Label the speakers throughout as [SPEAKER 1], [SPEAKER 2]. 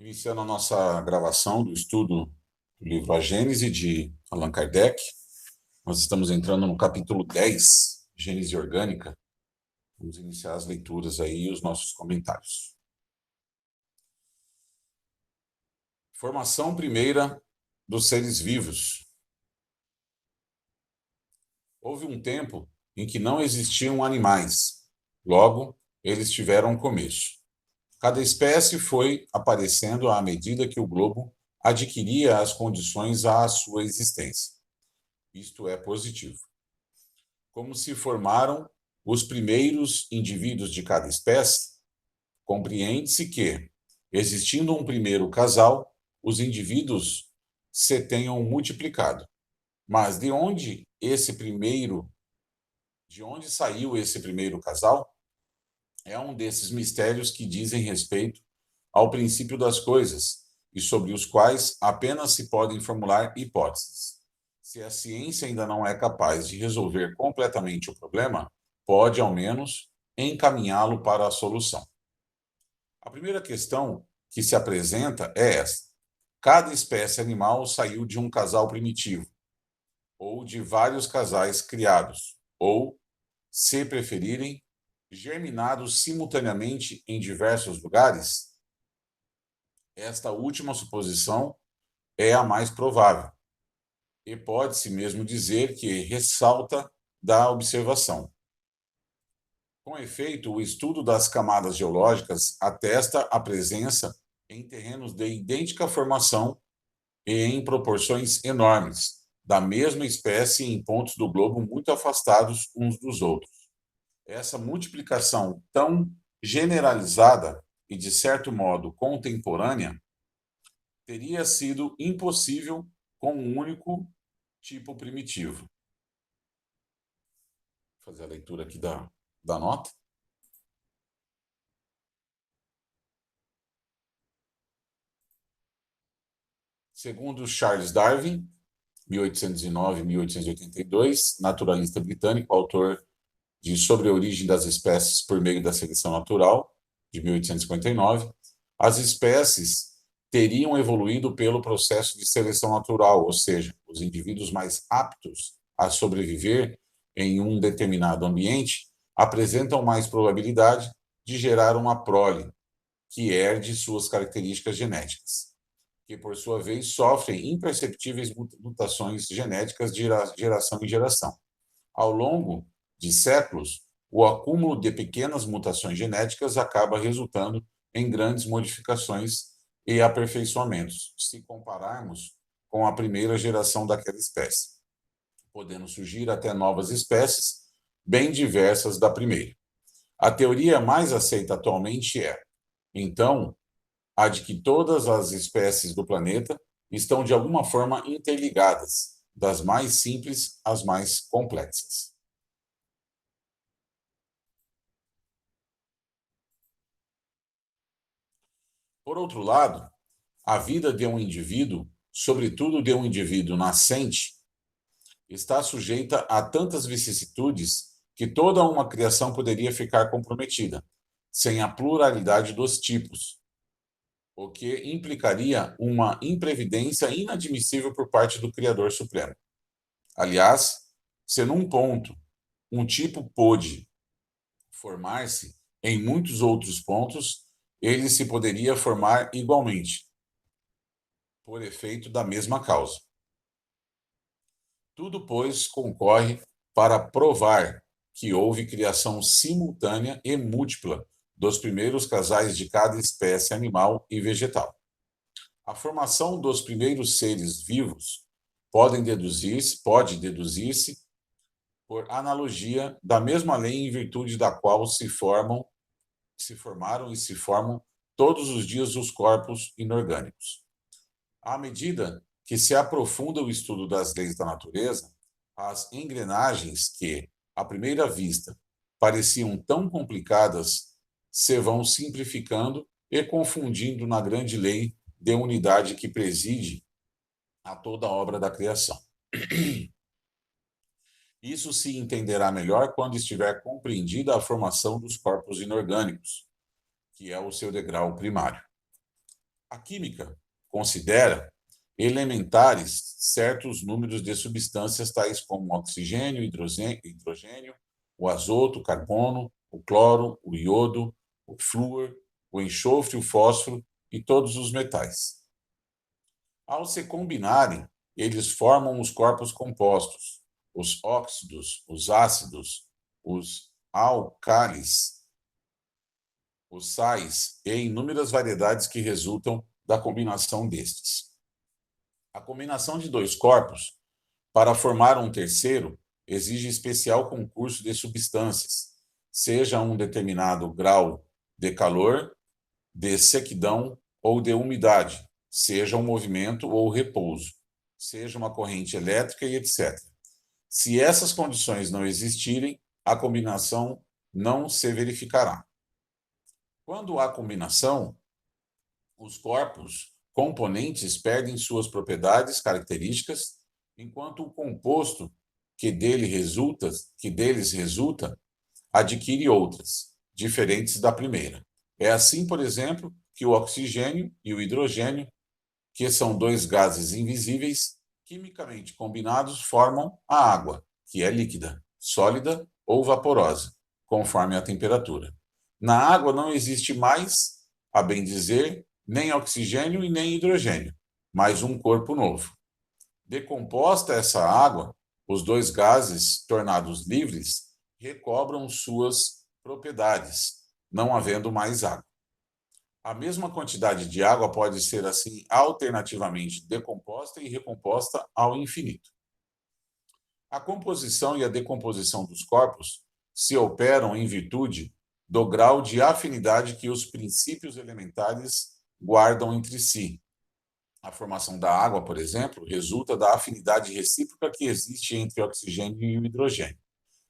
[SPEAKER 1] Iniciando a nossa gravação do estudo do livro A Gênese, de Allan Kardec, nós estamos entrando no capítulo 10, Gênese Orgânica. Vamos iniciar as leituras aí e os nossos comentários. Formação primeira dos seres vivos. Houve um tempo em que não existiam animais, logo, eles tiveram começo. Cada espécie foi aparecendo à medida que o globo adquiria as condições à sua existência. Isto é positivo. Como se formaram os primeiros indivíduos de cada espécie, compreende-se que, existindo um primeiro casal, os indivíduos se tenham multiplicado. Mas de onde saiu esse primeiro casal? É um desses mistérios que dizem respeito ao princípio das coisas e sobre os quais apenas se podem formular hipóteses. Se a ciência ainda não é capaz de resolver completamente o problema, pode, ao menos, encaminhá-lo para a solução. A primeira questão que se apresenta é esta: cada espécie animal saiu de um casal primitivo, ou de vários casais criados, ou, se preferirem, germinados simultaneamente em diversos lugares? Esta última suposição é a mais provável, e pode-se mesmo dizer que ressalta da observação. Com efeito, o estudo das camadas geológicas atesta a presença em terrenos de idêntica formação e em proporções enormes, da mesma espécie em pontos do globo muito afastados uns dos outros. Essa multiplicação tão generalizada e, de certo modo, contemporânea, teria sido impossível com um único tipo primitivo. Vou fazer a leitura aqui da nota. Segundo Charles Darwin, 1809-1882, naturalista britânico, autor de Sobre a Origem das Espécies por Meio da Seleção Natural, de 1859, as espécies teriam evoluído pelo processo de seleção natural, ou seja, os indivíduos mais aptos a sobreviver em um determinado ambiente apresentam mais probabilidade de gerar uma prole que herde suas características genéticas, que, por sua vez, sofrem imperceptíveis mutações genéticas de geração em geração. Ao longo de séculos, o acúmulo de pequenas mutações genéticas acaba resultando em grandes modificações e aperfeiçoamentos, se compararmos com a primeira geração daquela espécie, podendo surgir até novas espécies bem diversas da primeira. A teoria mais aceita atualmente é, então, a de que todas as espécies do planeta estão de alguma forma interligadas, das mais simples às mais complexas. Por outro lado, a vida de um indivíduo, sobretudo de um indivíduo nascente, está sujeita a tantas vicissitudes que toda uma criação poderia ficar comprometida, sem a pluralidade dos tipos, o que implicaria uma imprevidência inadmissível por parte do Criador Supremo. Aliás, se num ponto um tipo pôde formar-se, em muitos outros pontos ele se poderia formar igualmente, por efeito da mesma causa. Tudo, pois, concorre para provar que houve criação simultânea e múltipla dos primeiros casais de cada espécie animal e vegetal. A formação dos primeiros seres vivos pode deduzir-se por analogia da mesma lei em virtude da qual se formaram e se formam todos os dias os corpos inorgânicos. À medida que se aprofunda o estudo das leis da natureza, as engrenagens que, à primeira vista, pareciam tão complicadas se vão simplificando e confundindo na grande lei de unidade que preside a toda a obra da criação. Isso se entenderá melhor quando estiver compreendida a formação dos corpos inorgânicos, que é o seu degrau primário. A química considera elementares certos números de substâncias tais como oxigênio, hidrogênio, o azoto, o carbono, o cloro, o iodo, o flúor, o enxofre, o fósforo e todos os metais. Ao se combinarem, eles formam os corpos compostos, os óxidos, os ácidos, os álcalis, os sais e inúmeras variedades que resultam da combinação destes. A combinação de dois corpos, para formar um terceiro, exige especial concurso de substâncias, seja um determinado grau de calor, de sequidão ou de umidade, seja um movimento ou repouso, seja uma corrente elétrica e etc. Se essas condições não existirem, a combinação não se verificará. Quando há combinação, os corpos componentes perdem suas propriedades características, enquanto o composto que deles resulta adquire outras, diferentes da primeira. É assim, por exemplo, que o oxigênio e o hidrogênio, que são dois gases invisíveis, quimicamente combinados, formam a água, que é líquida, sólida ou vaporosa, conforme a temperatura. Na água não existe mais, a bem dizer, nem oxigênio e nem hidrogênio, mas um corpo novo. Decomposta essa água, os dois gases, tornados livres, recobram suas propriedades, não havendo mais água. A mesma quantidade de água pode ser, assim, alternativamente decomposta e recomposta ao infinito. A composição e a decomposição dos corpos se operam em virtude do grau de afinidade que os princípios elementares guardam entre si. A formação da água, por exemplo, resulta da afinidade recíproca que existe entre o oxigênio e o hidrogênio.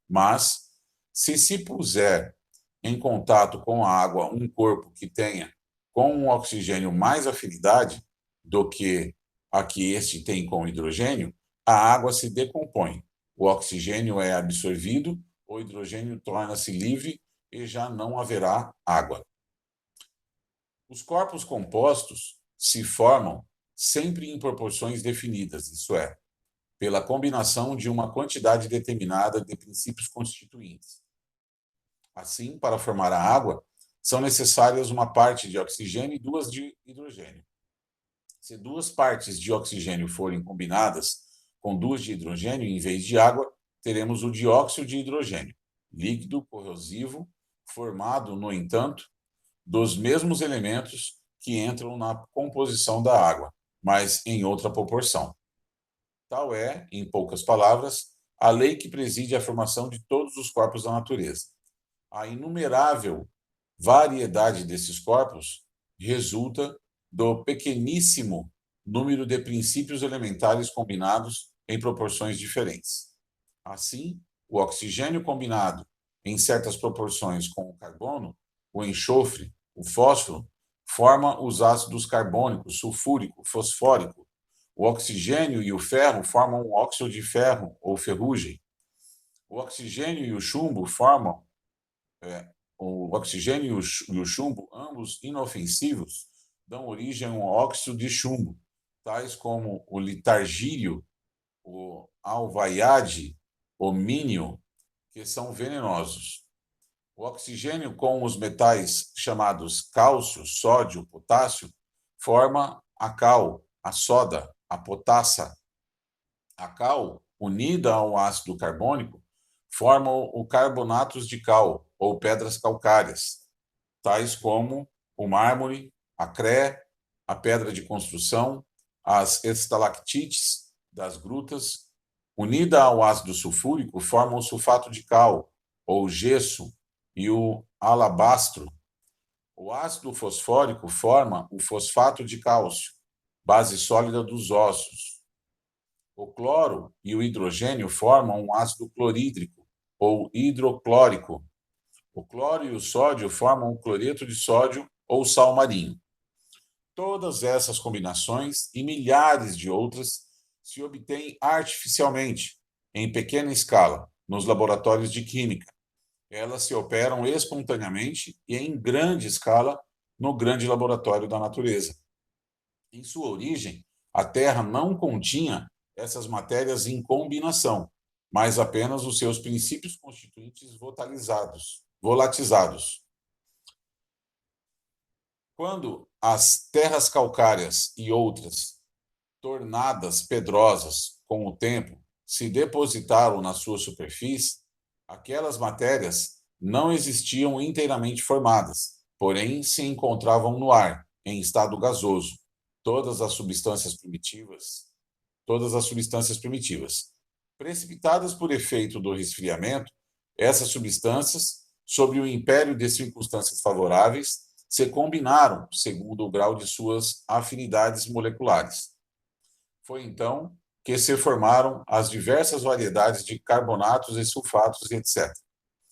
[SPEAKER 1] Mas, se puser em contato com a água um corpo que tenha com o oxigênio mais afinidade do que a que este tem com o hidrogênio, a água se decompõe. O oxigênio é absorvido, o hidrogênio torna-se livre e já não haverá água. Os corpos compostos se formam sempre em proporções definidas, isso é, pela combinação de uma quantidade determinada de princípios constituintes. Assim, para formar a água, são necessárias uma parte de oxigênio e duas de hidrogênio. Se duas partes de oxigênio forem combinadas com duas de hidrogênio em vez de água, teremos o dióxido de hidrogênio, líquido corrosivo, formado, no entanto, dos mesmos elementos que entram na composição da água, mas em outra proporção. Tal é, em poucas palavras, a lei que preside a formação de todos os corpos da natureza. A inumerável variedade desses corpos resulta do pequeníssimo número de princípios elementares combinados em proporções diferentes. Assim, o oxigênio combinado em certas proporções com o carbono, o enxofre, o fósforo, forma os ácidos carbônicos, sulfúrico, fosfórico. O oxigênio e o ferro formam um óxido de ferro ou ferrugem. O oxigênio e o chumbo formam o oxigênio e o chumbo, ambos inofensivos, dão origem a um óxido de chumbo, tais como o litargílio, o alvaiade, o mínio, que são venenosos. O oxigênio com os metais chamados cálcio, sódio, potássio, forma a cal, a soda, a potassa. A cal, unida ao ácido carbônico, forma o carbonatos de cal, ou pedras calcárias, tais como o mármore, a cré, a pedra de construção, as estalactites das grutas. Unida ao ácido sulfúrico, formam o sulfato de cal, ou gesso, e o alabastro. O ácido fosfórico forma o fosfato de cálcio, base sólida dos ossos. O cloro e o hidrogênio formam um ácido clorídrico, ou hidroclórico. O cloro e o sódio formam o cloreto de sódio ou sal marinho. Todas essas combinações e milhares de outras se obtêm artificialmente, em pequena escala, nos laboratórios de química. Elas se operam espontaneamente e em grande escala no grande laboratório da natureza. Em sua origem, a Terra não continha essas matérias em combinação, mas apenas os seus princípios constituintes volatizados. Quando as terras calcárias e outras, tornadas pedrosas com o tempo, se depositaram na sua superfície, aquelas matérias não existiam inteiramente formadas, porém se encontravam no ar, em estado gasoso, todas as substâncias primitivas, precipitadas por efeito do resfriamento. Essas substâncias, sob o império de circunstâncias favoráveis, se combinaram segundo o grau de suas afinidades moleculares. Foi então que se formaram as diversas variedades de carbonatos e sulfatos, etc.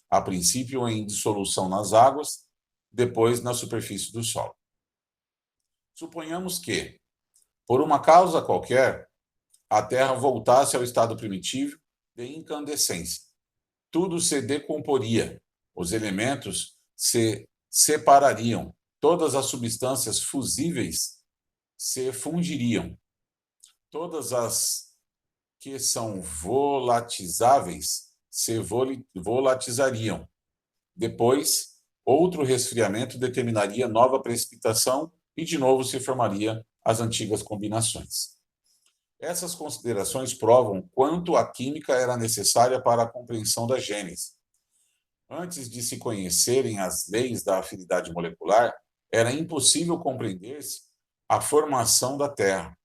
[SPEAKER 1] A princípio em dissolução nas águas, depois na superfície do solo. Suponhamos que, por uma causa qualquer, a Terra voltasse ao estado primitivo de incandescência. Tudo se decomporia, os elementos se separariam, todas as substâncias fusíveis se fundiriam, todas as que são volatizáveis se volatizariam. Depois, outro resfriamento determinaria nova precipitação e de novo se formaria as antigas combinações. Essas considerações provam quanto a química era necessária para a compreensão da Gênese. Antes de se conhecerem as leis da afinidade molecular, era impossível compreender-se a formação da Terra.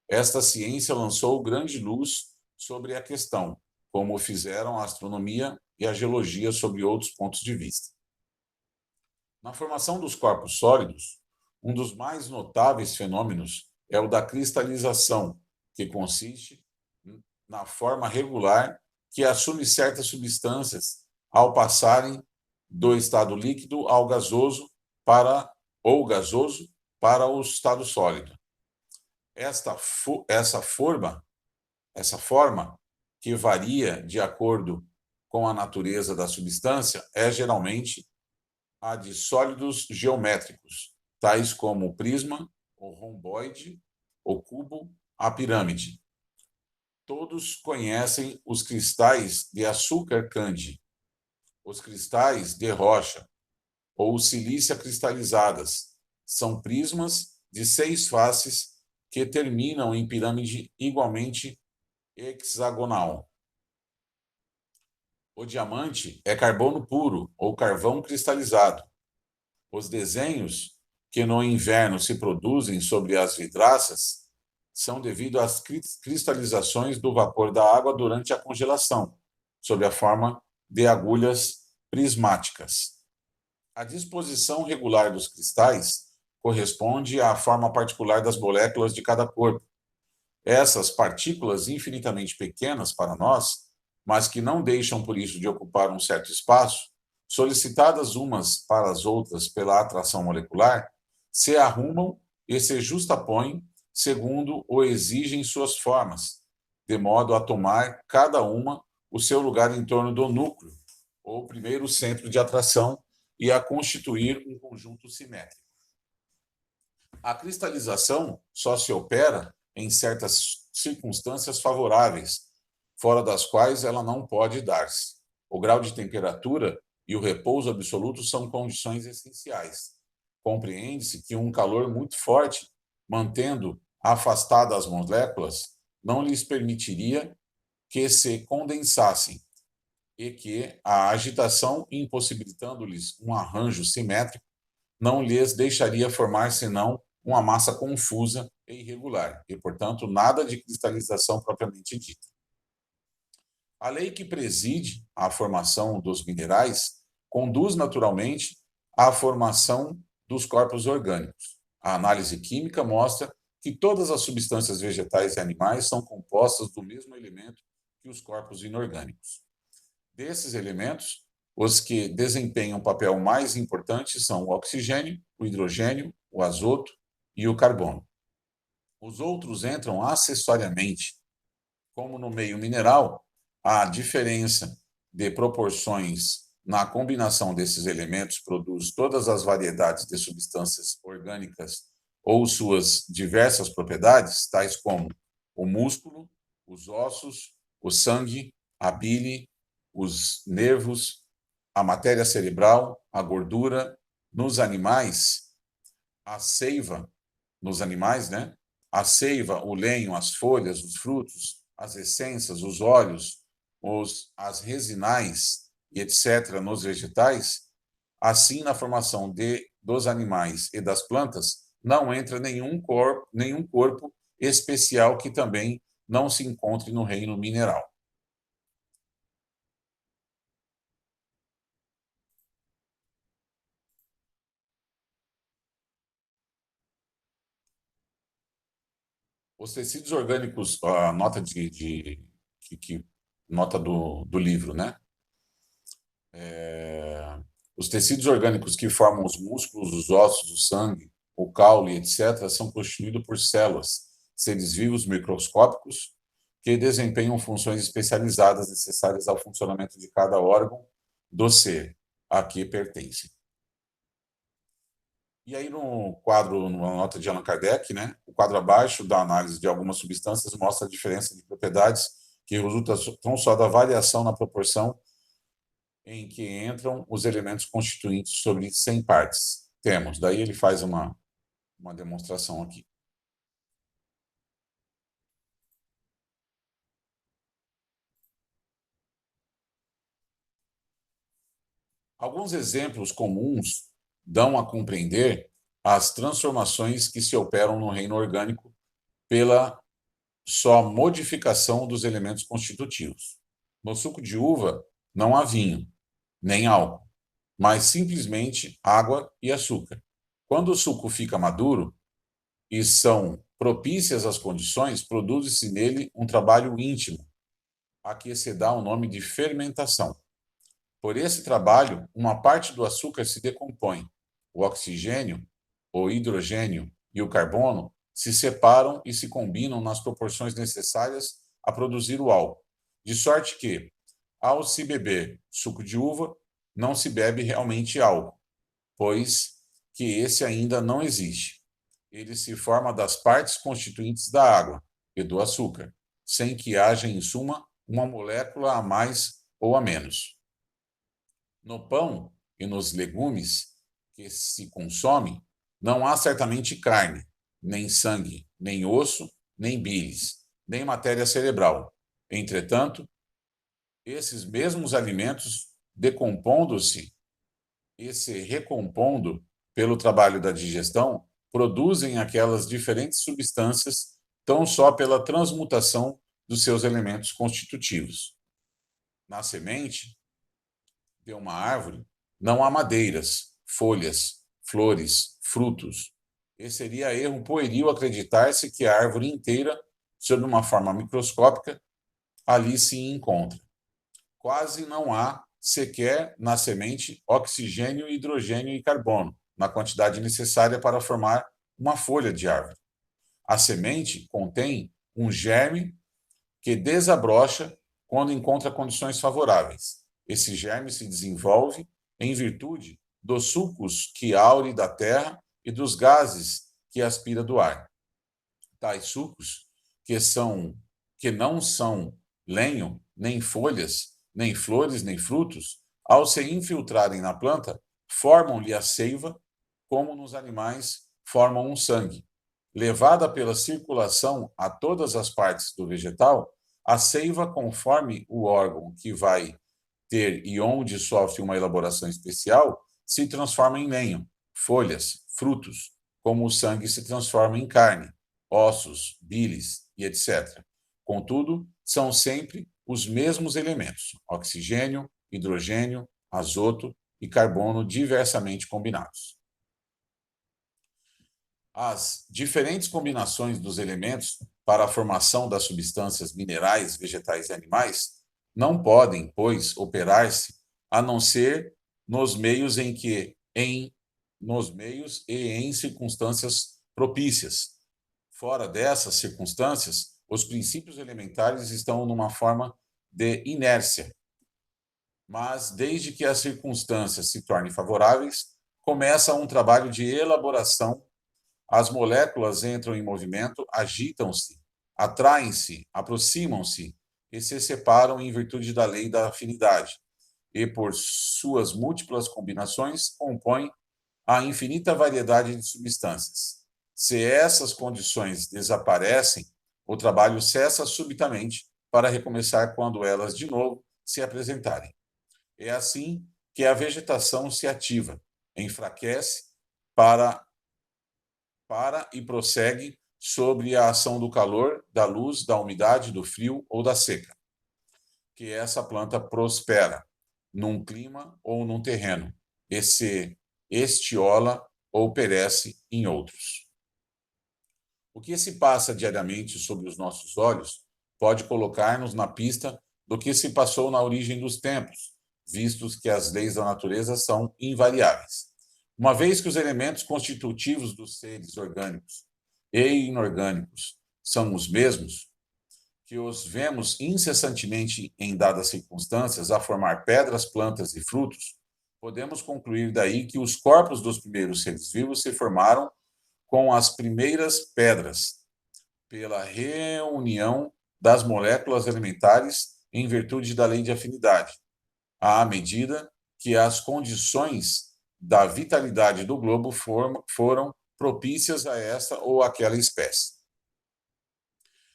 [SPEAKER 1] Esta ciência lançou grande luz sobre a questão, como fizeram a astronomia e a geologia sobre outros pontos de vista. Na formação dos corpos sólidos, um dos mais notáveis fenômenos é o da cristalização, que consiste na forma regular que assume certas substâncias ao passarem do estado líquido ao gasoso ou gasoso para o estado sólido. Essa forma, que varia de acordo com a natureza da substância, é geralmente a de sólidos geométricos, tais como o prisma, o romboide, o cubo, a pirâmide. Todos conhecem os cristais de açúcar Candy, os cristais de rocha ou silícia cristalizadas. São prismas de 6 faces que terminam em pirâmide igualmente hexagonal. O diamante é carbono puro ou carvão cristalizado. Os desenhos que no inverno se produzem sobre as vidraças são devido às cristalizações do vapor da água durante a congelação, sob a forma de agulhas prismáticas. A disposição regular dos cristais corresponde à forma particular das moléculas de cada corpo. Essas partículas infinitamente pequenas para nós, mas que não deixam por isso de ocupar um certo espaço, solicitadas umas para as outras pela atração molecular, se arrumam e se justapõem segundo o exigem suas formas, de modo a tomar cada uma o seu lugar em torno do núcleo, ou primeiro centro de atração, e a constituir um conjunto simétrico. A cristalização só se opera em certas circunstâncias favoráveis, fora das quais ela não pode dar-se. O grau de temperatura e o repouso absoluto são condições essenciais. Compreende-se que um calor muito forte, mantendo afastadas as moléculas, não lhes permitiria que se condensassem, e que a agitação, impossibilitando-lhes um arranjo simétrico, não lhes deixaria formar senão uma massa confusa e irregular, e, portanto, nada de cristalização propriamente dita. A lei que preside a formação dos minerais conduz naturalmente à formação dos corpos orgânicos. A análise química mostra que todas as substâncias vegetais e animais são compostas do mesmo elemento que os corpos inorgânicos. Desses elementos, os que desempenham um papel mais importante são o oxigênio, o hidrogênio, o azoto e o carbono. Os outros entram acessoriamente. Como no meio mineral, a diferença de proporções na combinação desses elementos produz todas as variedades de substâncias orgânicas ou suas diversas propriedades, tais como o músculo, os ossos, o sangue, a bile, os nervos, a matéria cerebral, a gordura. Nos animais, a seiva, nos animais, né? A seiva, o lenho, as folhas, os frutos, as essências, os óleos, as resinais e etc. nos vegetais, assim na formação dos animais e das plantas, não entra nenhum corpo especial que também não se encontre no reino mineral. Os tecidos orgânicos, a nota nota do livro, né? Os tecidos orgânicos que formam os músculos, os ossos, o sangue, o caule, etc., são constituídos por células, seres vivos microscópicos que desempenham funções especializadas necessárias ao funcionamento de cada órgão do ser a que pertencem. E aí, no quadro, numa nota de Allan Kardec, né, o quadro abaixo da análise de algumas substâncias mostra a diferença de propriedades que resulta não só da variação na proporção em que entram os elementos constituintes sobre 100 partes. Temos, daí ele faz uma demonstração aqui. Alguns exemplos comuns dão a compreender as transformações que se operam no reino orgânico pela só modificação dos elementos constitutivos. No suco de uva não há vinho, nem álcool, mas simplesmente água e açúcar. Quando o suco fica maduro e são propícias as condições, produz-se nele um trabalho íntimo, a que se dá o nome de fermentação. Por esse trabalho, uma parte do açúcar se decompõe. O oxigênio, o hidrogênio e o carbono se separam e se combinam nas proporções necessárias a produzir o álcool. De sorte que, ao se beber suco de uva, não se bebe realmente álcool, pois que esse ainda não existe. Ele se forma das partes constituintes da água e do açúcar, sem que haja, em suma, uma molécula a mais ou a menos. No pão e nos legumes que se consomem, não há certamente carne, nem sangue, nem osso, nem bilis, nem matéria cerebral. Entretanto, esses mesmos alimentos, decompondo-se e se recompondo pelo trabalho da digestão, produzem aquelas diferentes substâncias tão só pela transmutação dos seus elementos constitutivos. Na semente de uma árvore não há madeiras, folhas, flores, frutos. E seria erro pueril acreditar-se que a árvore inteira, sob uma forma microscópica, ali se encontra. Quase não há sequer na semente oxigênio, hidrogênio e carbono, na quantidade necessária para formar uma folha de árvore. A semente contém um germe que desabrocha quando encontra condições favoráveis. Esse germe se desenvolve em virtude dos sucos que aure da terra e dos gases que aspira do ar. Tais sucos, que não são lenho, nem folhas, nem flores, nem frutos, ao se infiltrarem na planta, formam-lhe a seiva, como nos animais formam um sangue. Levada pela circulação a todas as partes do vegetal, a seiva, conforme o órgão que vai ter e onde sofre uma elaboração especial, se transforma em lenho, folhas, frutos, como o sangue se transforma em carne, ossos, bilis e etc. Contudo, são sempre os mesmos elementos: oxigênio, hidrogênio, azoto e carbono diversamente combinados. As diferentes combinações dos elementos para a formação das substâncias minerais, vegetais e animais não podem, pois, operar-se a não ser nos meios e em circunstâncias propícias. Fora dessas circunstâncias, os princípios elementares estão numa forma de inércia. Mas, desde que as circunstâncias se tornem favoráveis, começa um trabalho de elaboração as moléculas entram em movimento, agitam-se, atraem-se, aproximam-se e se separam em virtude da lei da afinidade, e por suas múltiplas combinações compõem a infinita variedade de substâncias. Se essas condições desaparecem, o trabalho cessa subitamente para recomeçar quando elas de novo se apresentarem. É assim que a vegetação se ativa, enfraquece para e prossegue sobre a ação do calor, da luz, da umidade, do frio ou da seca, que essa planta prospera num clima ou num terreno, e se estiola ou perece em outros. O que se passa diariamente sob os nossos olhos pode colocar-nos na pista do que se passou na origem dos tempos, vistos que as leis da natureza são invariáveis. Uma vez que os elementos constitutivos dos seres orgânicos e inorgânicos são os mesmos, que os vemos incessantemente em dadas circunstâncias a formar pedras, plantas e frutos, podemos concluir daí que os corpos dos primeiros seres vivos se formaram com as primeiras pedras, pela reunião das moléculas elementares em virtude da lei de afinidade, à medida que as condições da vitalidade do globo foram propícias a esta ou aquela espécie.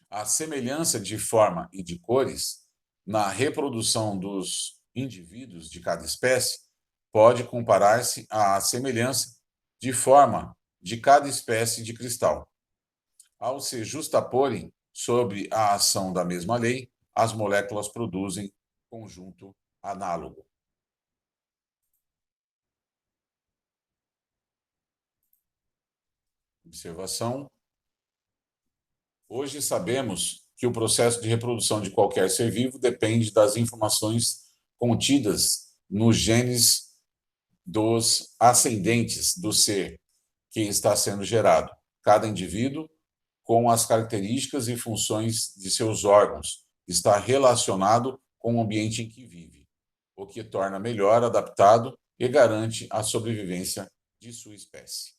[SPEAKER 1] A semelhança de forma e de cores na reprodução dos indivíduos de cada espécie pode comparar-se à semelhança de forma de cada espécie de cristal. Ao se justaporem sobre a ação da mesma lei, as moléculas produzem conjunto análogo. Observação: hoje sabemos que o processo de reprodução de qualquer ser vivo depende das informações contidas nos genes dos ascendentes do ser que está sendo gerado. Cada indivíduo, com as características e funções de seus órgãos, está relacionado com o ambiente em que vive, o que torna melhor adaptado e garante a sobrevivência de sua espécie.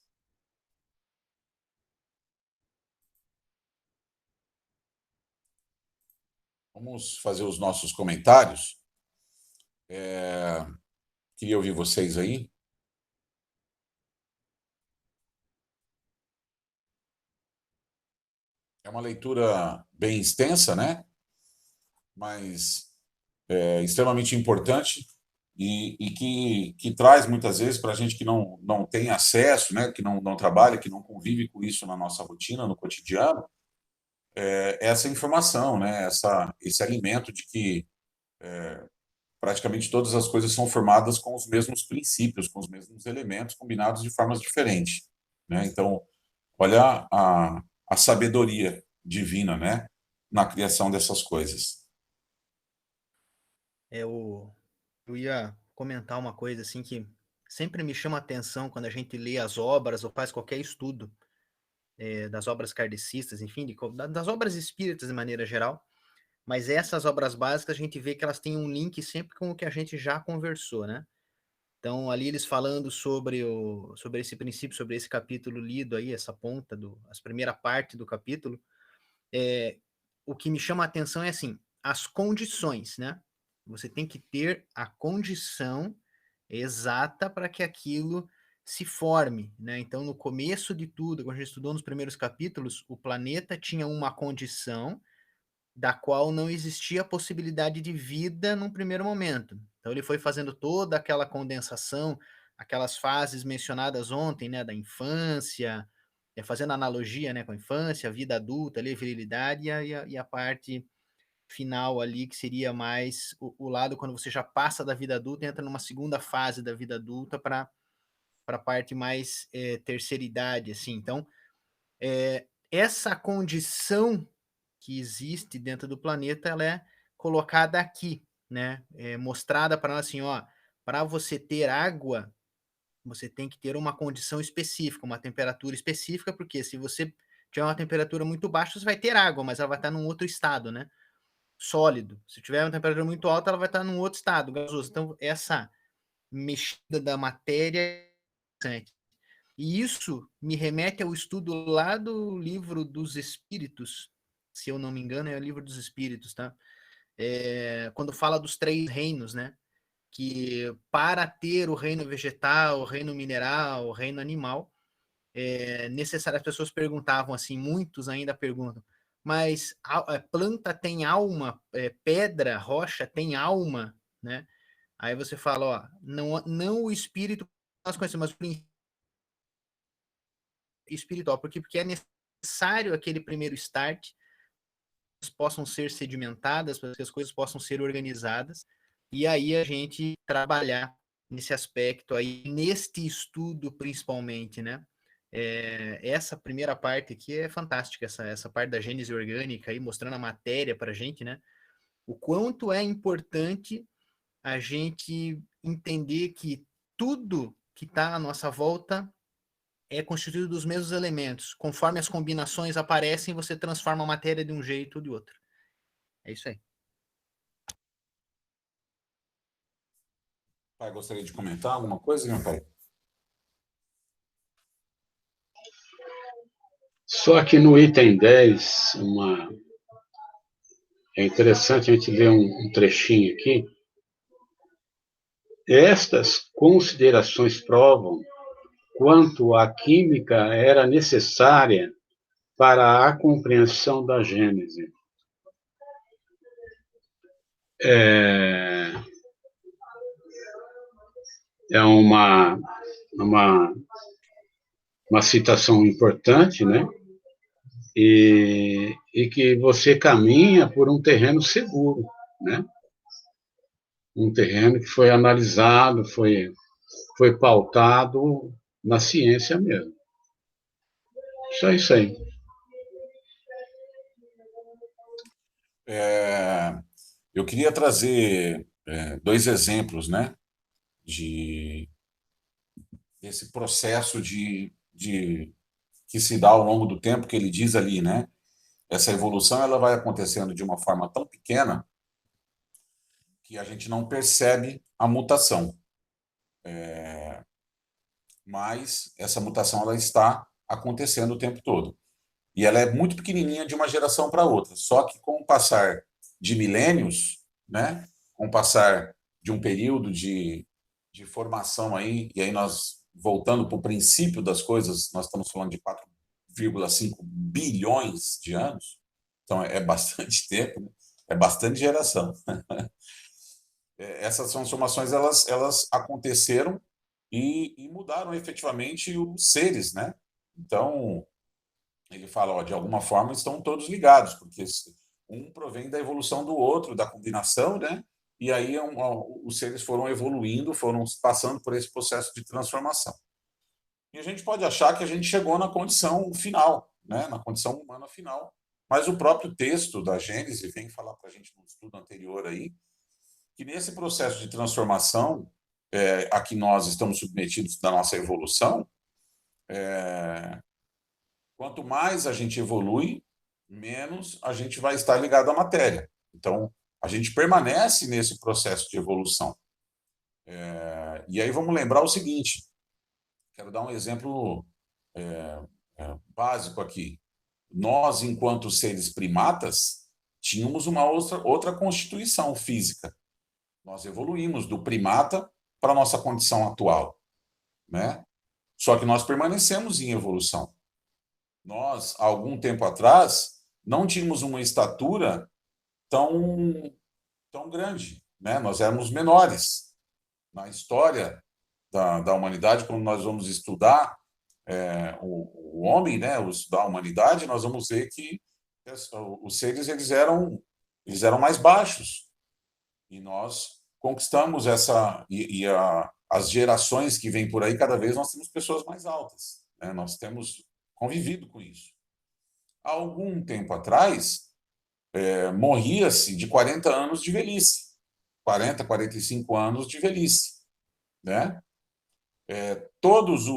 [SPEAKER 1] Vamos fazer os nossos comentários. Queria ouvir vocês aí. É uma leitura bem extensa, né? Mas extremamente importante que traz muitas vezes para a gente que não tem acesso, né? Que não trabalha, que não convive com isso na nossa rotina, no cotidiano, essa informação, né? Esse alimento de que praticamente todas as coisas são formadas com os mesmos princípios, com os mesmos elementos combinados de formas diferentes, né? Então, olha a sabedoria divina, né? Na criação dessas coisas.
[SPEAKER 2] Eu ia comentar uma coisa assim que sempre me chama a atenção quando a gente lê as obras ou faz qualquer estudo das obras kardecistas, enfim, das obras espíritas de maneira geral, mas essas obras básicas a gente vê que elas têm um link sempre com o que a gente já conversou, né? Então, ali eles falando sobre esse princípio, sobre esse capítulo lido aí, essa ponta, a primeira parte do capítulo, o que me chama a atenção é assim, as condições, né? Você tem que ter a condição exata para que aquilo se forme, né? Então, no começo de tudo, quando a gente estudou nos primeiros capítulos, o planeta tinha uma condição da qual não existia a possibilidade de vida num primeiro momento. Então, ele foi fazendo toda aquela condensação, aquelas fases mencionadas ontem, né, da infância, fazendo analogia, né, com a infância, a vida adulta, ali, a virilidade e a parte final ali, que seria mais o lado quando você já passa da vida adulta e entra numa segunda fase da vida adulta para a parte mais terceira idade, assim. Então, essa condição que existe dentro do planeta, ela é colocada aqui, né? Mostrada para nós assim, ó, para você ter água, você tem que ter uma condição específica, uma temperatura específica, porque se você tiver uma temperatura muito baixa, você vai ter água, mas ela vai estar num outro estado, né? Sólido. Se tiver uma temperatura muito alta, ela vai estar num outro estado, gasoso. Então, essa mexida da matéria é interessante. E isso me remete ao estudo lá do livro dos Espíritos, se eu não me engano, é o livro dos Espíritos, tá? Quando fala dos três reinos, né? Que para ter o reino vegetal, o reino mineral, o reino animal, é necessário. As pessoas perguntavam assim, muitos ainda perguntam, mas a planta tem alma, pedra, rocha tem alma, né? Aí você fala, ó, não o espírito que nós conhecemos, mas o princípio espiritual, porque é necessário aquele primeiro start, possam ser sedimentadas, para que as coisas possam ser organizadas, e aí a gente trabalhar nesse aspecto aí, neste estudo principalmente, né? Essa primeira parte aqui é fantástica, essa parte da gênese orgânica aí, mostrando a matéria para a gente, né? O quanto é importante a gente entender que tudo que está à nossa volta é constituído dos mesmos elementos. Conforme as combinações aparecem, você transforma a matéria de um jeito ou de outro. É isso aí.
[SPEAKER 1] Pai, gostaria de comentar alguma coisa, meu pai?
[SPEAKER 3] Só que no item 10, é interessante a gente ler um trechinho aqui. Estas considerações provam quanto a química era necessária para a compreensão da Gênese. É, é uma, uma citação importante, né? E que você caminha por um terreno seguro, né? Um terreno que foi analisado, foi pautado na ciência mesmo. Só isso aí.
[SPEAKER 1] Eu queria trazer dois exemplos, né, desse processo que se dá ao longo do tempo, que ele diz ali, né? Essa evolução ela vai acontecendo de uma forma tão pequena que a gente não percebe a mutação. Mas essa mutação ela está acontecendo o tempo todo. E ela é muito pequenininha de uma geração para outra. Só que com o passar de milênios, né, com o passar de um período de formação aí, e aí nós, voltando para o princípio das coisas, nós estamos falando de 4,5 bilhões de anos, então é bastante tempo, né? É bastante geração. Essas transformações elas aconteceram e mudaram efetivamente os seres, né? Então, ele fala, ó, de alguma forma estão todos ligados, porque um provém da evolução do outro, da combinação, né? E aí os seres foram evoluindo, foram passando por esse processo de transformação. E a gente pode achar que a gente chegou na condição final, né? Na condição humana final. Mas o próprio texto da Gênese vem falar para a gente no estudo anterior aí, que nesse processo de transformação a que nós estamos submetidos da nossa evolução, quanto mais a gente evolui, menos a gente vai estar ligado à matéria. Então, a gente permanece nesse processo de evolução. E aí vamos lembrar o seguinte, quero dar um exemplo básico aqui. Nós, enquanto seres primatas, tínhamos uma outra constituição física. Nós evoluímos do primata para a nossa condição atual, né? Só que nós permanecemos em evolução. Nós, há algum tempo atrás, não tínhamos uma estatura tão grande, né? Nós éramos menores. Na história da humanidade, quando nós vamos estudar o homem, né, da humanidade, nós vamos ver que os seres eles eram mais baixos e nós conquistamos as gerações que vêm por aí, cada vez nós temos pessoas mais altas, né? Nós temos convivido com isso. Há algum tempo atrás, morria-se de 40 anos de velhice, 40, 45 anos de velhice, né? Todos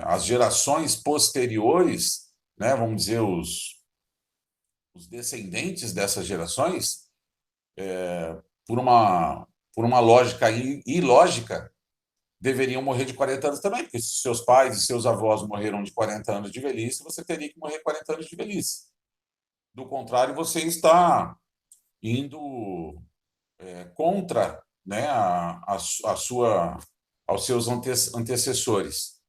[SPEAKER 1] as gerações posteriores, né, vamos dizer, os descendentes dessas gerações, por uma lógica ilógica, deveriam morrer de 40 anos também, porque se seus pais e seus avós morreram de 40 anos de velhice, você teria que morrer 40 anos de velhice. Do contrário, você está indo contra, né, a sua, aos seus antecessores,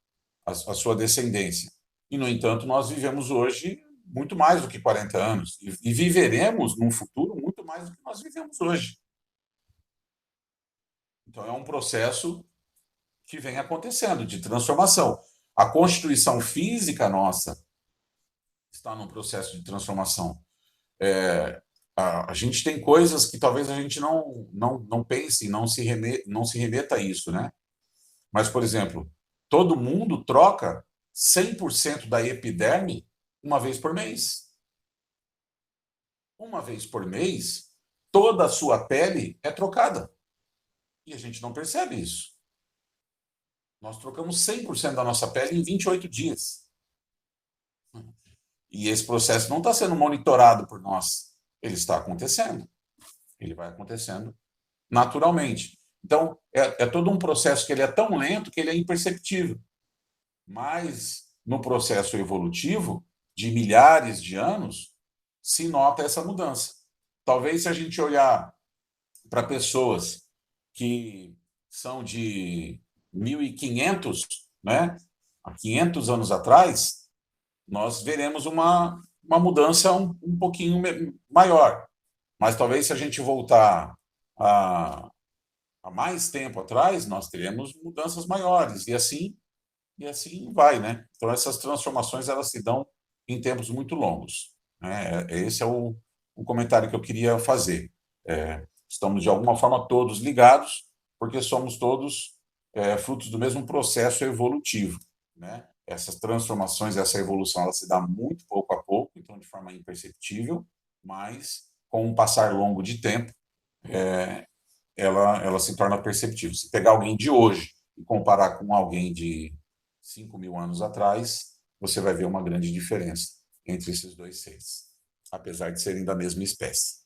[SPEAKER 1] a sua descendência. E, no entanto, nós vivemos hoje muito mais do que 40 anos e viveremos num futuro muito mais do que nós vivemos hoje. Então, é um processo que vem acontecendo de transformação. A constituição física nossa está num processo de transformação. A gente tem coisas que talvez a gente não pense, não se remeta a isso, né? Mas, por exemplo, todo mundo troca 100% da epiderme uma vez por mês. Uma vez por mês, toda a sua pele é trocada. E a gente não percebe isso. Nós trocamos 100% da nossa pele em 28 dias. E esse processo não está sendo monitorado por nós. Ele está acontecendo. Ele vai acontecendo naturalmente. Então, é todo um processo que ele é tão lento que ele é imperceptível. Mas, no processo evolutivo, de milhares de anos, se nota essa mudança. Talvez, se a gente olhar para pessoas que são de 1500, né, há 500 anos atrás, nós veremos uma mudança um pouquinho maior. Mas talvez, se a gente voltar há mais tempo atrás, nós teremos mudanças maiores, e assim vai, né? Então, essas transformações, elas se dão em tempos muito longos, né? Esse é o comentário que eu queria fazer. Estamos, de alguma forma, todos ligados, porque somos todos frutos do mesmo processo evolutivo, né? Essas transformações, essa evolução, ela se dá muito pouco a pouco, então, de forma imperceptível, mas, com um passar longo de tempo, ela se torna perceptível. Se pegar alguém de hoje e comparar com alguém de 5.000 anos atrás, você vai ver uma grande diferença entre esses dois seres, apesar de serem da mesma espécie.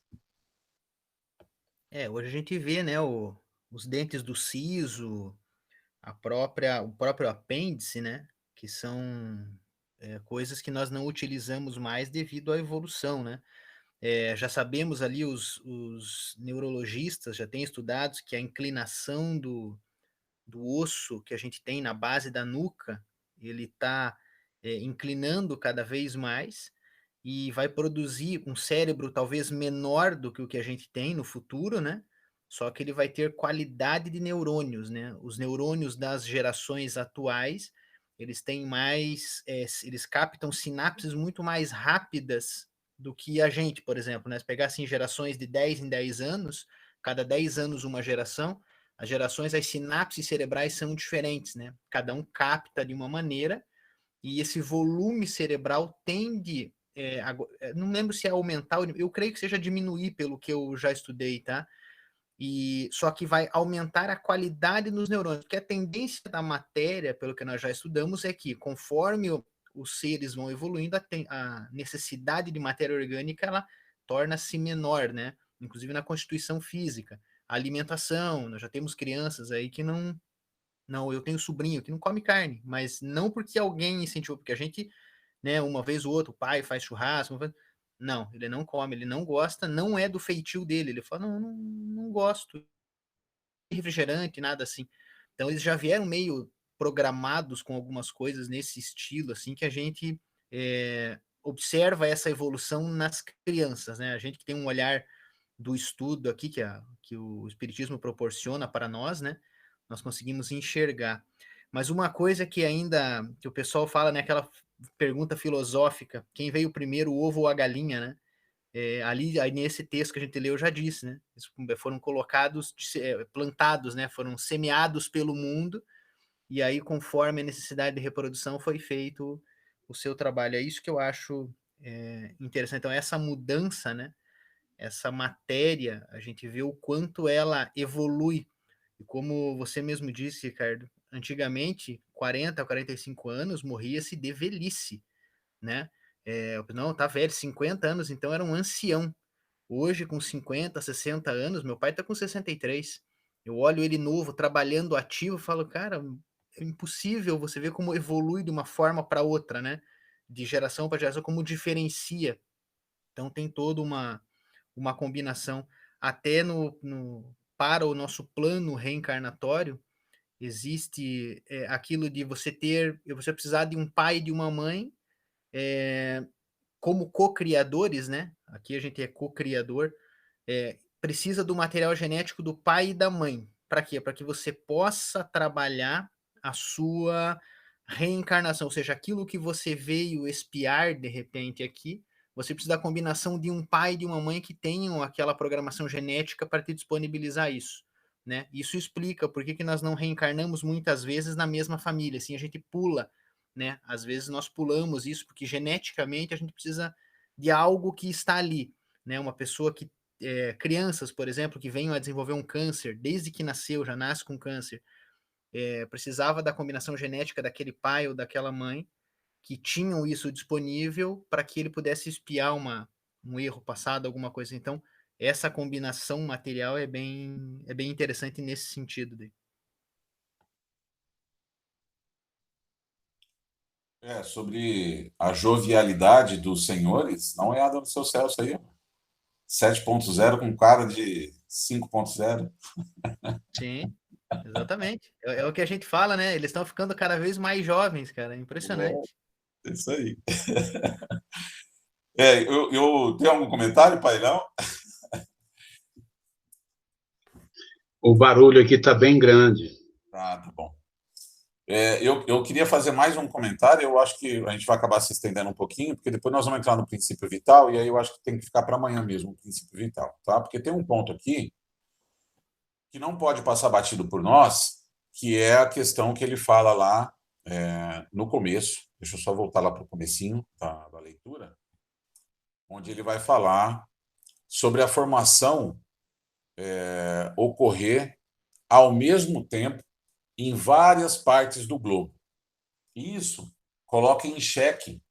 [SPEAKER 2] Hoje a gente vê, né, os dentes do siso, o próprio apêndice, né, que são coisas que nós não utilizamos mais devido à evolução, né? Já sabemos ali, os neurologistas já têm estudado que a inclinação do osso que a gente tem na base da nuca, ele está inclinando cada vez mais e vai produzir um cérebro talvez menor do que o que a gente tem no futuro, né? Só que ele vai ter qualidade de neurônios, né? Os neurônios das gerações atuais, eles têm mais, eles captam sinapses muito mais rápidas do que a gente, por exemplo, né? Se pegar assim, gerações de 10 em 10 anos, cada 10 anos uma geração, as gerações, as sinapses cerebrais são diferentes, né? Cada um capta de uma maneira e esse volume cerebral tende, não lembro se é aumentar, eu creio que seja diminuir pelo que eu já estudei, tá? E só que vai aumentar a qualidade dos neurônios, porque a tendência da matéria, pelo que nós já estudamos, é que conforme os seres vão evoluindo, a necessidade de matéria orgânica ela torna-se menor, né? Inclusive na constituição física. A alimentação, nós já temos crianças aí que não, eu tenho sobrinho que não come carne, mas não porque alguém incentivou, porque a gente, né, uma vez ou outra, o pai faz churrasco, não, ele não come, ele não gosta, não é do feitio dele, ele fala, não gosto, refrigerante, nada assim. Então eles já vieram meio programados com algumas coisas nesse estilo, assim, que a gente observa essa evolução nas crianças, né? A gente que tem um olhar do estudo aqui que o Espiritismo proporciona para nós, né? Nós conseguimos enxergar. Mas uma coisa que ainda, que o pessoal fala, né? Aquela pergunta filosófica, quem veio primeiro, o ovo ou a galinha, né? Ali, aí nesse texto que a gente leu, já disse, né? Eles foram colocados, plantados, né? Foram semeados pelo mundo, e aí, conforme a necessidade de reprodução, foi feito o seu trabalho. É isso que eu acho interessante. Então, essa mudança, né? Essa matéria, a gente vê o quanto ela evolui. E como você mesmo disse, Ricardo, antigamente, 40 a 45 anos, morria-se de velhice, né? Não, tá velho, 50 anos, então era um ancião. Hoje, com 50, 60 anos, meu pai tá com 63. Eu olho ele novo, trabalhando ativo, e falo, cara, é impossível você ver como evolui de uma forma para outra, né? De geração para geração, como diferencia. Então tem toda uma combinação. Até para o nosso plano reencarnatório, existe aquilo de você precisar de um pai e de uma mãe como co-criadores, né? Aqui a gente é co-criador, precisa do material genético do pai e da mãe. Para quê? Para que você possa trabalhar a sua reencarnação, ou seja, aquilo que você veio espiar de repente aqui, você precisa da combinação de um pai e de uma mãe que tenham aquela programação genética para te disponibilizar isso. Né? Isso explica por que nós não reencarnamos muitas vezes na mesma família, assim a gente pula, né? Às vezes nós pulamos isso porque geneticamente a gente precisa de algo que está ali, né? Uma pessoa que crianças, por exemplo, que venham a desenvolver um câncer, desde que nasceu, já nasce com câncer, precisava da combinação genética daquele pai ou daquela mãe que tinham isso disponível para que ele pudesse espiar um erro passado, alguma coisa. Então, essa combinação material é bem interessante nesse sentido. Daí.
[SPEAKER 1] Sobre a jovialidade dos senhores, não é nada no seu céu isso aí. 7.0 com cara de 5.0.
[SPEAKER 2] Sim, exatamente. É o que a gente fala, né? Eles estão ficando cada vez mais jovens, cara. É impressionante.
[SPEAKER 1] É isso aí. Eu tenho algum comentário, Pailão?
[SPEAKER 3] O barulho aqui está bem grande.
[SPEAKER 1] Tá bom. Eu queria fazer mais um comentário, eu acho que a gente vai acabar se estendendo um pouquinho, porque depois nós vamos entrar no princípio vital, e aí eu acho que tem que ficar para amanhã mesmo o princípio vital, tá? Porque tem um ponto aqui que não pode passar batido por nós, que é a questão que ele fala lá no começo, deixa eu só voltar lá para o comecinho da leitura, onde ele vai falar sobre a formação ocorrer ao mesmo tempo em várias partes do globo. E isso coloca em xeque,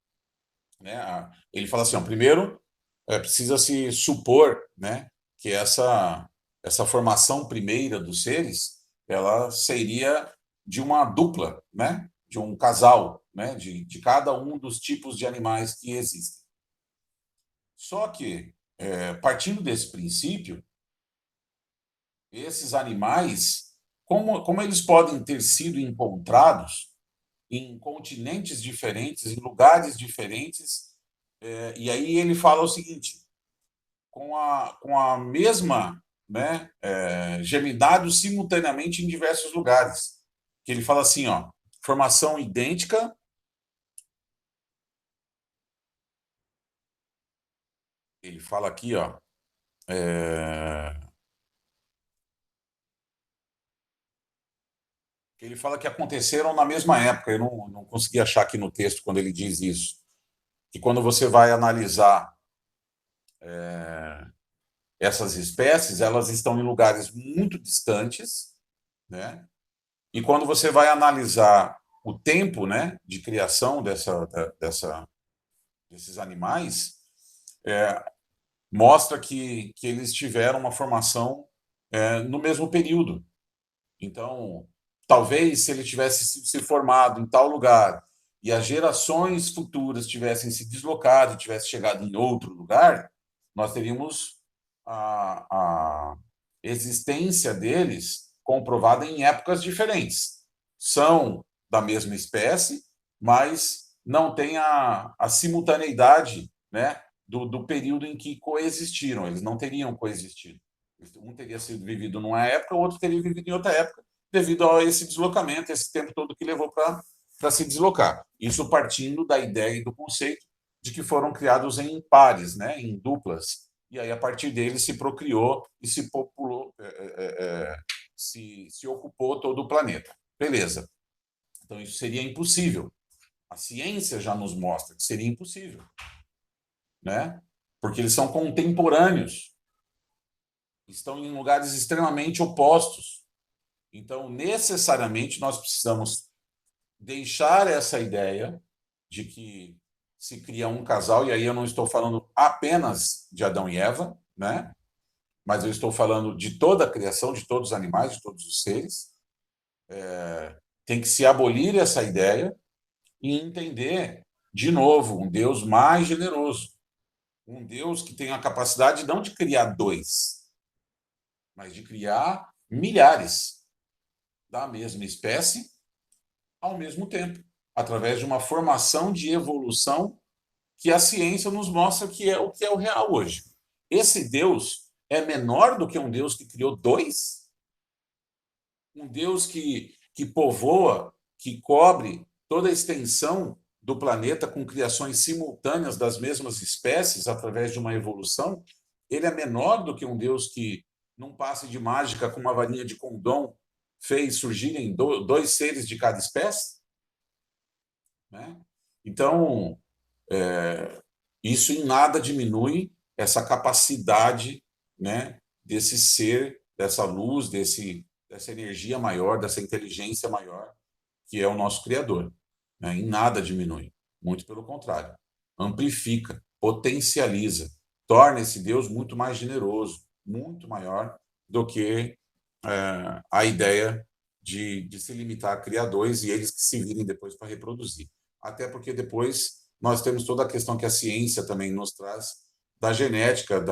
[SPEAKER 1] né? Ele fala assim, primeiro, precisa se supor, né, que essa formação primeira dos seres, ela seria de uma dupla, né, de um casal, né, de cada um dos tipos de animais que existem. Só que, partindo desse princípio, esses animais, como eles podem ter sido encontrados em continentes diferentes, em lugares diferentes, e aí ele fala o seguinte, com a mesma, né, germinados simultaneamente em diversos lugares. Que ele fala assim, formação idêntica. Ele fala aqui, ele fala que aconteceram na mesma época. Eu não consegui achar aqui no texto quando ele diz isso. Que quando você vai analisar essas espécies, elas estão em lugares muito distantes, né? E quando você vai analisar o tempo, né, de criação desses animais, mostra que eles tiveram uma formação no mesmo período. Então, talvez se ele tivesse se formado em tal lugar e as gerações futuras tivessem se deslocado, tivessem chegado em outro lugar, nós teríamos a existência deles comprovada em épocas diferentes. São da mesma espécie, mas não tem a simultaneidade, né, do período em que coexistiram. Eles não teriam coexistido. Um teria sido vivido numa época, o outro teria vivido em outra época, devido a esse deslocamento, esse tempo todo que levou para se deslocar. Isso partindo da ideia e do conceito de que foram criados em pares, né, em duplas. E aí, a partir deles, se procriou e se populou, se ocupou todo o planeta. Beleza. Então, isso seria impossível. A ciência já nos mostra que seria impossível, né? Porque eles são contemporâneos, estão em lugares extremamente opostos. Então, necessariamente, nós precisamos deixar essa ideia de que se cria um casal, e aí eu não estou falando apenas de Adão e Eva, né? mas eu estou falando de toda a criação, de todos os animais, de todos os seres. Tem que se abolir essa ideia e entender, de novo, um Deus mais generoso. Um Deus que tem a capacidade não de criar dois, mas de criar milhares da mesma espécie ao mesmo tempo, através de uma formação de evolução que a ciência nos mostra que é o real hoje. Esse Deus é menor do que um Deus que criou dois? Um Deus que povoa, que cobre toda a extensão do planeta com criações simultâneas das mesmas espécies através de uma evolução? Ele é menor do que um Deus que, num passe de mágica com uma varinha de condom, fez surgirem dois seres de cada espécie? Né? Então, isso em nada diminui essa capacidade, né, desse ser, dessa luz, dessa energia maior, dessa inteligência maior, que é o nosso Criador. Né? Em nada diminui. Muito pelo contrário. Amplifica, potencializa, torna esse Deus muito mais generoso, muito maior do que a ideia de se limitar a criar dois e eles que se virem depois para reproduzir. Até porque depois nós temos toda a questão que a ciência também nos traz da genética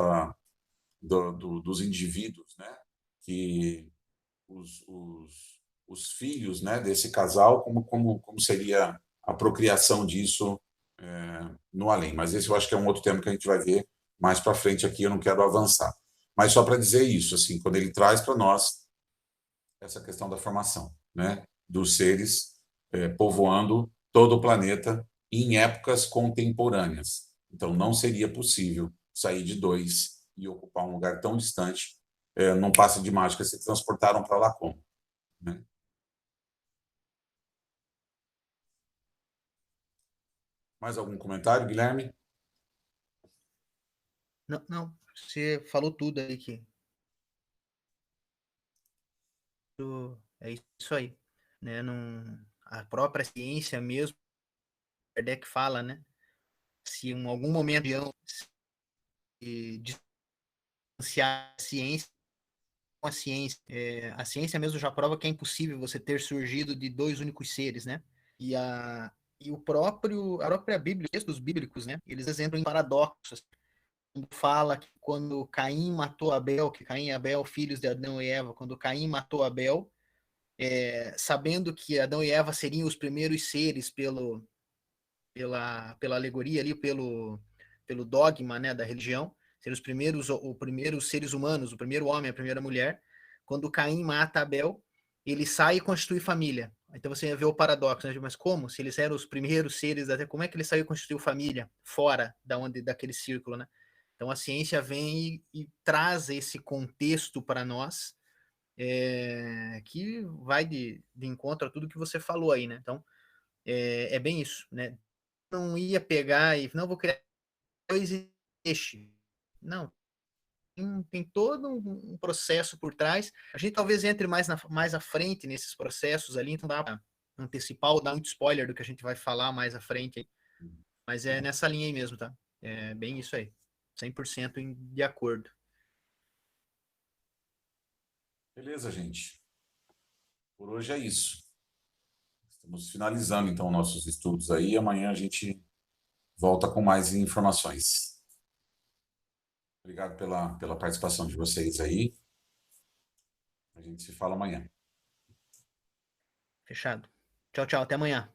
[SPEAKER 1] dos indivíduos, né? Que os filhos, né, desse casal, como seria a procriação disso no além. Mas esse eu acho que é um outro tema que a gente vai ver mais para frente aqui, eu não quero avançar. Mas só para dizer isso, assim, quando ele traz para nós essa questão da formação, né, dos seres povoando todo o planeta em épocas contemporâneas. Então, não seria possível sair de dois e ocupar um lugar tão distante. Num passe de mágica, se transportaram para lá como? Né? Mais algum comentário, Guilherme?
[SPEAKER 2] Não, não, você falou tudo aí que é isso aí, né? Não, a própria ciência mesmo, Kardec fala, né? Se em algum momento de distanciar a ciência com a ciência mesmo já prova que é impossível você ter surgido de dois únicos seres, né? E a própria Bíblia, os textos bíblicos, né? Eles entram em paradoxos. Fala que quando Caim matou Abel, que Caim e Abel, filhos de Adão e Eva, quando Caim matou Abel, sabendo que Adão e Eva seriam os primeiros seres pela alegoria ali, pelo dogma, né, da religião, ser os primeiros seres humanos, o primeiro homem, a primeira mulher. Quando Caim mata Abel, ele sai e constitui família. Então você vê o paradoxo, né? Mas como? Se eles eram os primeiros seres, até como é que ele saiu e constituiu família fora daquele círculo, né? Então a ciência vem e traz esse contexto para nós, que vai de encontro a tudo que você falou aí, né? Então é bem isso, né? Não ia pegar e não vou criar dois e deixe. Não, tem todo um processo por trás. A gente talvez entre mais à frente nesses processos ali, então dá para antecipar ou dar muito spoiler do que a gente vai falar mais à frente. Mas é nessa linha aí mesmo, tá? É bem isso aí. 100% de acordo.
[SPEAKER 1] Beleza, gente. Por hoje é isso. Estamos finalizando, então, nossos estudos aí. Amanhã a gente volta com mais informações. Obrigado pela participação de vocês aí. A gente se fala amanhã.
[SPEAKER 2] Fechado. Tchau, tchau. Até amanhã.